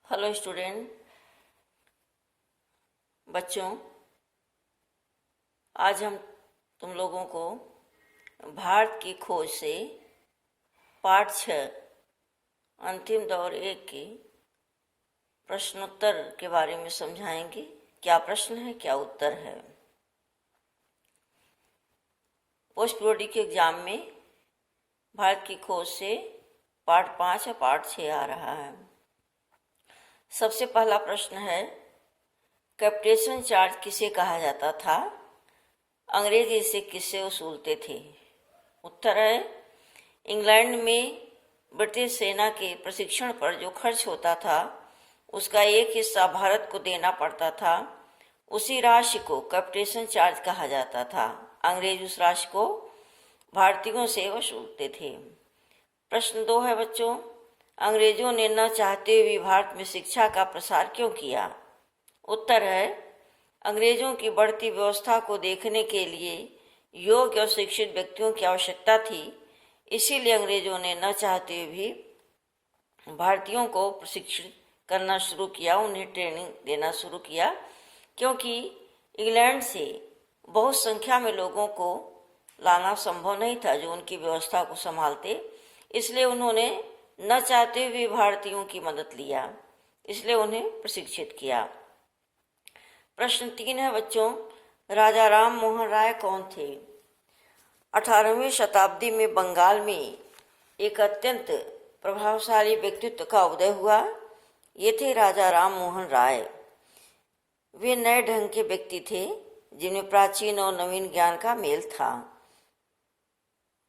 Hello student बच्चों, आज हम तुम लोगों को भारत की खोज से पाठ 6 अंतिम दौर 1 की प्रश्नोत्तर के बारे में समझाएंगे। क्या प्रश्न है, क्या उत्तर है। पोस्ट बोर्ड के एग्जाम में भारत की खोज से पाठ 5 और पाठ 6 आ रहा है। सबसे पहला प्रश्न है, कैपिटेशन चार्ज किसे कहा जाता था? अंग्रेज इसे किससे वसूलते थे? उत्तर है, इंग्लैंड में ब्रिटिश सेना के प्रशिक्षण पर जो खर्च होता था उसका एक हिस्सा भारत को देना पड़ता था। उसी राशि को कैपिटेशन चार्ज कहा जाता था। अंग्रेज उस राशि को भारतीयों से वसूलते थे। प्रश्न 2 है बच्चों, अंग्रेजों ने न चाहते हुए भारत में शिक्षा का प्रसार क्यों किया? उत्तर है, अंग्रेजों की बढ़ती व्यवस्था को देखने के लिए योग्य और शिक्षित व्यक्तियों की आवश्यकता थी। इसीलिए अंग्रेजों ने न चाहते हुए भी भारतीयों को प्रशिक्षित करना शुरू किया, उन्हें ट्रेनिंग देना शुरू किया, क्योंकि इंग्लैंड से बहुत संख्या में लोगों को लाना संभव नहीं था जो उनकी व्यवस्था को संभालते। इसलिए उन्होंने न चाहते हुए भारतीयों की मदद लिया, इसलिए उन्हें प्रशिक्षित किया। प्रश्न 3 है बच्चों, राजा राम मोहन राय कौन थे? 18वीं शताब्दी में बंगाल में एक अत्यंत प्रभावशाली व्यक्तित्व का उदय हुआ। ये थे राजा राम मोहन राय। वे नए ढंग के व्यक्ति थे जिनमें प्राचीन और नवीन ज्ञान का मेल था।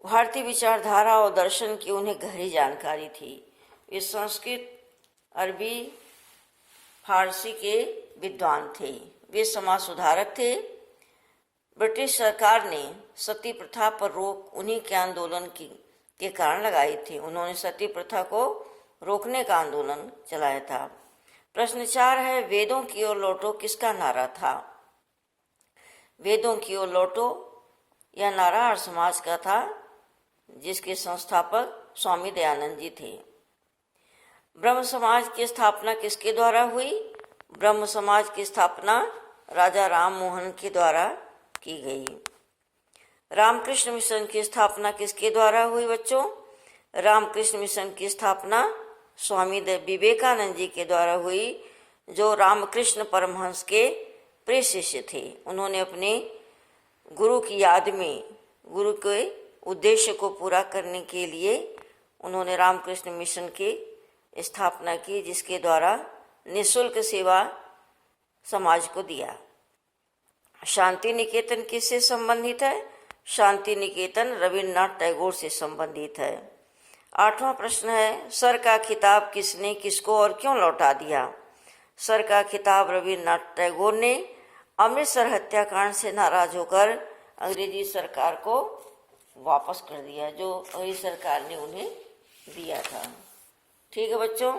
भारतीय विचारधारा और दर्शन की उन्हें गहरी जानकारी थी। वे संस्कृत, अरबी, फारसी के विद्वान थे। वे समाज सुधारक थे। ब्रिटिश सरकार ने सती प्रथा पर रोक उन्हीं के आंदोलन के कारण लगाई थी। उन्होंने सती प्रथा को रोकने का आंदोलन चलाया था। प्रश्न 4 है, वेदों की ओर लौटो किसका नारा था? वेदों की ओर लौटो यह नारा आर्य समाज का था, जिसके संस्थापक स्वामी दयानंद जी थे। ब्रह्म समाज की स्थापना किसके द्वारा हुई? ब्रह्म समाज की स्थापना राजा राम मोहन के द्वारा की गई। रामकृष्ण मिशन की स्थापना किसके द्वारा हुई बच्चों? रामकृष्ण मिशन की स्थापना स्वामी विवेकानंद जी के द्वारा हुई, जो रामकृष्ण परमहंस के प्रिय शिष्य थे। उन्होंने अपने गुरु की याद में गुरु के उद्देश्य को पूरा करने के लिए उन्होंने रामकृष्ण मिशन की स्थापना की, जिसके द्वारा निःशुल्क सेवा समाज को दिया। शांति निकेतन किससे संबंधित है? शांति निकेतन रविन्द्रनाथ टैगोर से संबंधित है। 8वां प्रश्न है, सर का खिताब किसने किसको और क्यों लौटा दिया? सर का खिताब रविन्द्रनाथ टैगोर ने अमृतसर हत्याकांड से नाराज होकर अंग्रेजी सरकार को वापस कर दिया, जो अंग्रेजी सरकार ने उन्हें दिया था। ठीक है बच्चों।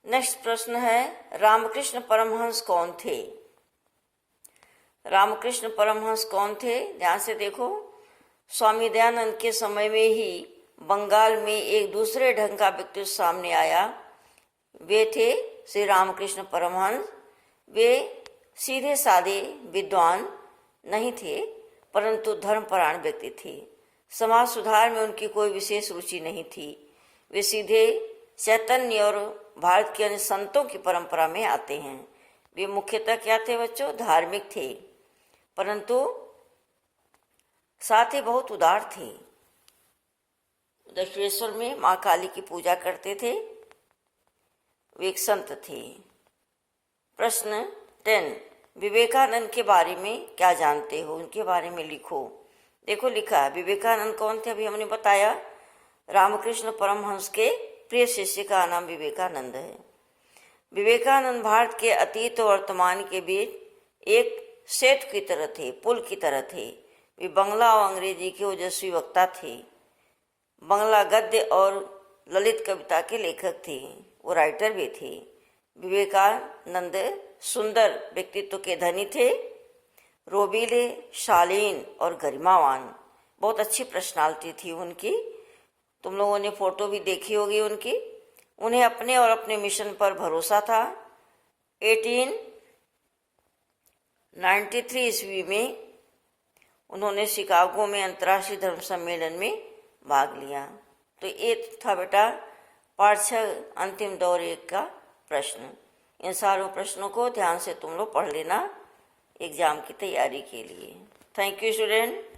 नेक्स्ट प्रश्न है, रामकृष्ण परमहंस कौन थे? रामकृष्ण परमहंस कौन थे? ध्यान से देखो। स्वामी दयानंद के समय में ही बंगाल में एक दूसरे ढंग का व्यक्तित्व सामने आया। वे थे श्री रामकृष्ण परमहंस। वे सीधे साधे विद्वान नहीं थे, परंतु धर्मपरायण व्यक्ति थे। समाज सुधार में उनकी कोई विशेष रुचि नहीं थी। वे सीधे चैतन्य और भारत के अन्य संतों की परंपरा में आते हैं। वे मुख्यतः क्या थे बच्चों? धार्मिक थे, परंतु साथ ही बहुत उदार थे। दक्षिणेश्वर में माँ काली की पूजा करते थे। वे एक संत थे। प्रश्न 10, विवेकानंद के बारे में क्या जानते हो? उनके बारे में लिखो। देखो लिखा है, विवेकानंद कौन थे? अभी हमने बताया, रामकृष्ण परमहंस के प्रिय शिष्य का नाम विवेकानंद है। विवेकानंद भारत के अतीत और वर्तमान के बीच एक सेतु की तरह थे, पुल की तरह थे। वे बंगला और अंग्रेजी के ओजस्वी वक्ता थे। बंगला गद्य और ललित कविता के लेखक थे। वो राइटर भी थे। विवेकानंद सुंदर व्यक्तित्व के धनी थे, रोबीले, शालीन और गरिमावान। बहुत अच्छी पर्सनालिटी थी उनकी। तुम लोगों ने फोटो भी देखी होगी उनकी। उन्हें अपने और अपने मिशन पर भरोसा था। 1893 ईस्वी में उन्होंने शिकागो में अंतर्राष्ट्रीय धर्म सम्मेलन में भाग लिया। तो ये था बेटा पाठ 6 अंतिम दौर 1 का प्रश्न। इन सारों प्रश्नों को ध्यान से तुम लोग पढ़ लेना एग्जाम की तैयारी के लिए। Thank you student.